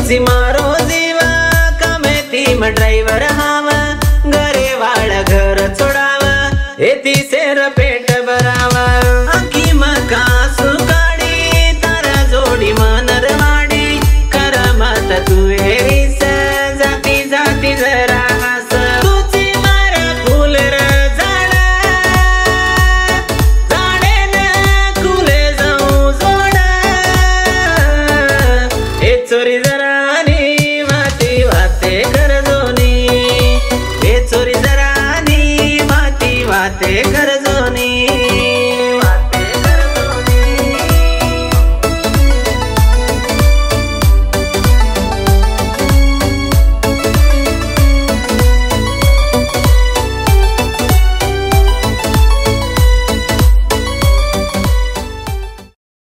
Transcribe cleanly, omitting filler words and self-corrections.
तुझी मारो जीवा कामे ती म ड्रायव्हर हावा घरे वाळ घर सोडावा येती सेर पेट भरावा आखी मका सुकाडी तारा जोडी मनर वाडी कर मत तू एरीस जाती जाती जरा हस तुझी मार फुल र झाड झाडेन कुले जाऊ जोड ए चोरी जरा नी वाती वाते कर दोनी ए चोरी जरा नी वाती वाते कर